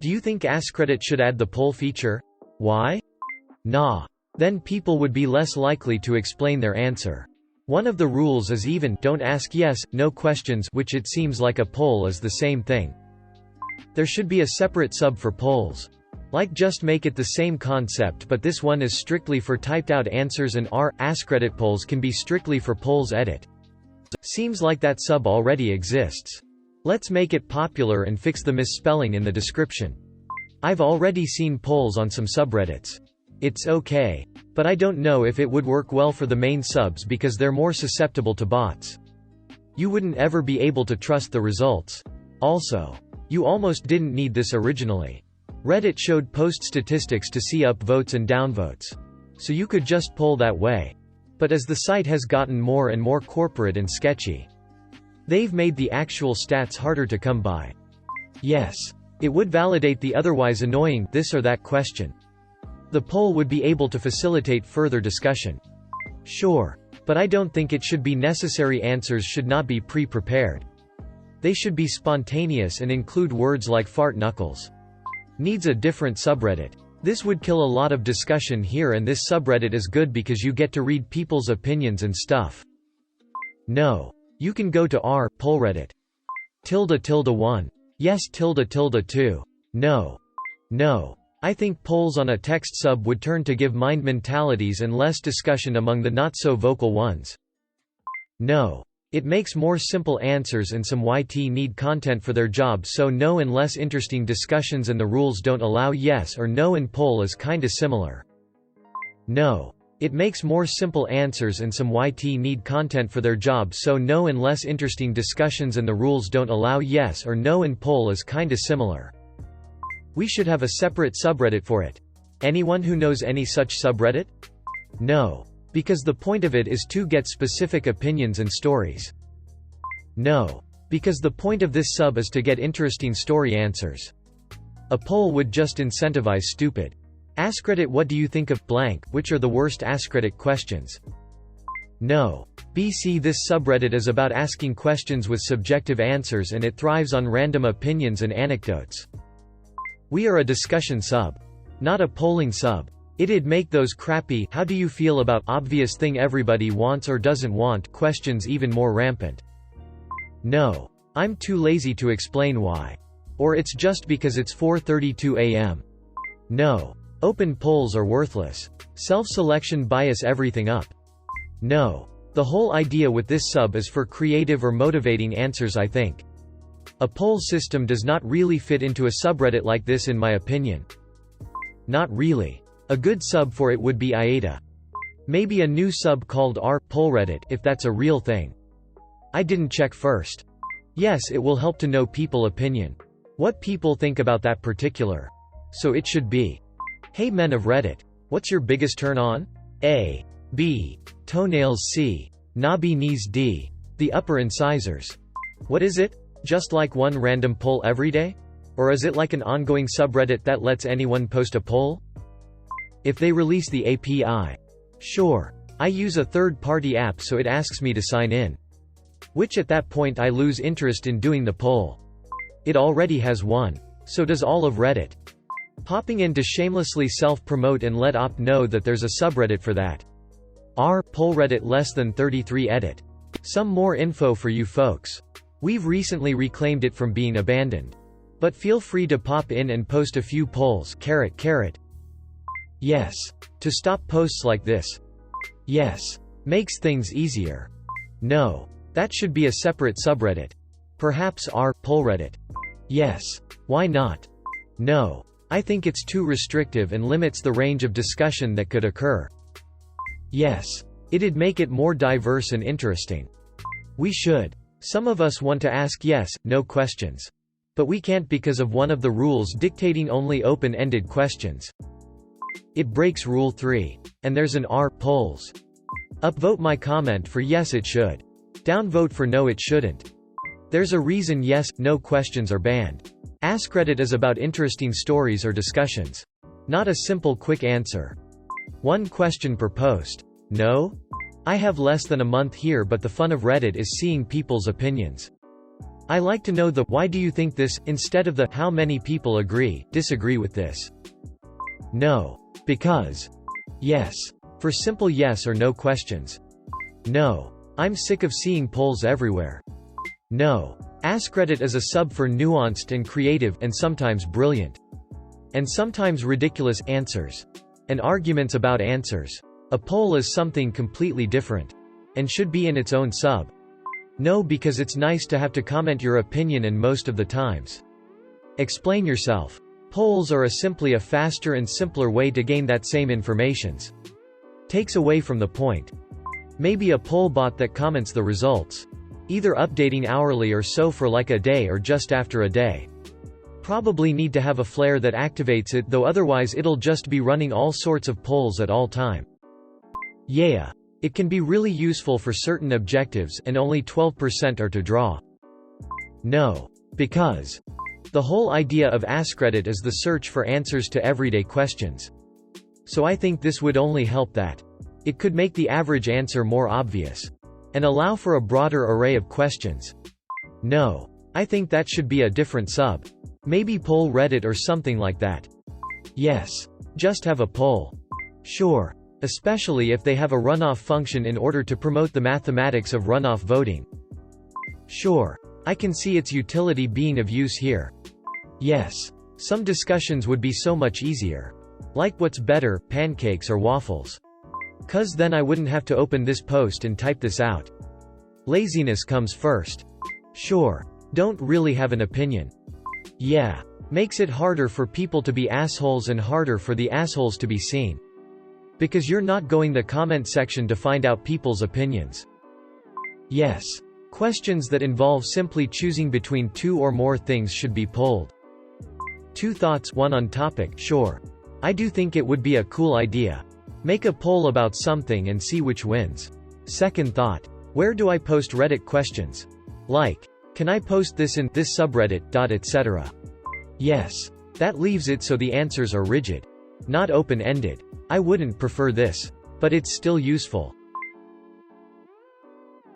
Do you think AskReddit should add the poll feature? Why? Nah. Then people would be less likely to explain their answer. One of the rules is even don't ask yes, no questions, which it seems like a poll is the same thing. There should be a separate sub for polls. Like just make it the same concept, but this one is strictly for typed out answers and AskReddit polls can be strictly for polls edit. Seems like that sub already exists. Let's make it popular and fix the misspelling in the description. I've already seen polls on some subreddits. It's okay. But I don't know if it would work well for the main subs because they're more susceptible to bots. You wouldn't ever be able to trust the results. Also, you almost didn't need this originally. Reddit showed post statistics to see upvotes and downvotes. So you could just poll that way. But as the site has gotten more and more corporate and sketchy, they've made the actual stats harder to come by. Yes. It would validate the otherwise annoying this or that question. The poll would be able to facilitate further discussion. Sure. But I don't think it should be necessary. Answers should not be pre-prepared. They should be spontaneous and include words like fart knuckles. Needs a different subreddit. This would kill a lot of discussion here, and this subreddit is good because you get to read people's opinions and stuff. No. You can go to r/pollreddit. ~1. Yes ~2. No. No. I think polls on a text sub would turn to give mind mentalities and less discussion among the not-so-vocal ones. No. It makes more simple answers, and some YT need content for their job, so no, and less interesting discussions, and the rules don't allow yes or no, and poll is kinda similar. No. It makes more simple answers, and some YT need content for their job, so no, and less interesting discussions, and the rules don't allow yes or no, and poll is kinda similar. We should have a separate subreddit for it. Anyone who knows any such subreddit? No. Because the point of it is to get specific opinions and stories. No. Because the point of this sub is to get interesting story answers. A poll would just incentivize stupid. AskReddit, what do you think of blank, which are the worst AskReddit questions? No. BC, this subreddit is about asking questions with subjective answers, and it thrives on random opinions and anecdotes. We are a discussion sub. Not a polling sub. It'd make those crappy "how do you feel about obvious thing everybody wants or doesn't want" questions even more rampant. No. I'm too lazy to explain why. Or it's just because it's 4:32 a.m. No. Open polls are worthless. Self-selection bias everything up. No. The whole idea with this sub is for creative or motivating answers, I think. A poll system does not really fit into a subreddit like this, in my opinion. Not really. A good sub for it would be IATA. Maybe a new sub called r/pollreddit, if that's a real thing. I didn't check first. Yes, it will help to know people opinion. What people think about that particular. So it should be, hey men of Reddit, what's your biggest turn on? A. B. Toenails. C. Knobby knees. D. The upper incisors. What is it? Just like one random poll every day? Or is it like an ongoing subreddit that lets anyone post a poll? If they release the API. Sure. I use a third-party app, so it asks me to sign in. Which at that point I lose interest in doing the poll. It already has one. So does all of Reddit. Popping in to shamelessly self-promote and let op know that there's a subreddit for that. r/pollreddit <33 edit. Some more info for you folks. We've recently reclaimed it from being abandoned. But feel free to pop in and post a few polls. Yes. To stop posts like this. Yes. Makes things easier. No. That should be a separate subreddit. Perhaps r/pollreddit. Yes. Why not? No. I think it's too restrictive and limits the range of discussion that could occur. Yes. It'd make it more diverse and interesting. We should. Some of us want to ask yes, no questions. But we can't because of one of the rules dictating only open-ended questions. It breaks Rule 3. And there's an r/polls. Upvote my comment for yes it should. Downvote for no it shouldn't. There's a reason yes, no questions are banned. AskReddit is about interesting stories or discussions. Not a simple quick answer. One question per post. No? I have less than a month here, but the fun of Reddit is seeing people's opinions. I like to know the why do you think this, instead of the how many people disagree with this. No. Because. Yes. For simple yes or no questions. No. I'm sick of seeing polls everywhere. No. AskReddit is a sub for nuanced and creative, and sometimes brilliant. And sometimes ridiculous, answers. And arguments about answers. A poll is something completely different. And should be in its own sub. No, because it's nice to have to comment your opinion, and most of the times. Explain yourself. Polls are simply a faster and simpler way to gain that same informations. Takes away from the point. Maybe a poll bot that comments the results. Either updating hourly or so for like a day or just after a day. Probably need to have a flare that activates it, though otherwise it'll just be running all sorts of polls at all time. Yeah. It can be really useful for certain objectives, and only 12% are to draw. No. Because. The whole idea of AskReddit is the search for answers to everyday questions. So I think this would only help that. It could make the average answer more obvious. And allow for a broader array of questions. No. I think that should be a different sub. Maybe poll Reddit or something like that. Yes. Just have a poll. Sure. Especially if they have a runoff function in order to promote the mathematics of runoff voting. Sure. I can see its utility being of use here. Yes. Some discussions would be so much easier. Like what's better, pancakes or waffles? 'Cause then I wouldn't have to open this post and type this out. Laziness comes first. Sure. Don't really have an opinion. Yeah. Makes it harder for people to be assholes and harder for the assholes to be seen. Because you're not going the comment section to find out people's opinions. Yes. Questions that involve simply choosing between two or more things should be polled. 2 thoughts, 1 on topic. Sure. I do think it would be a cool idea. Make a poll about something and see which wins. 2nd thought. Where do I post Reddit questions? Like, can I post this in this subreddit, etc. Yes. That leaves it so the answers are rigid. Not open-ended. I wouldn't prefer this. But it's still useful.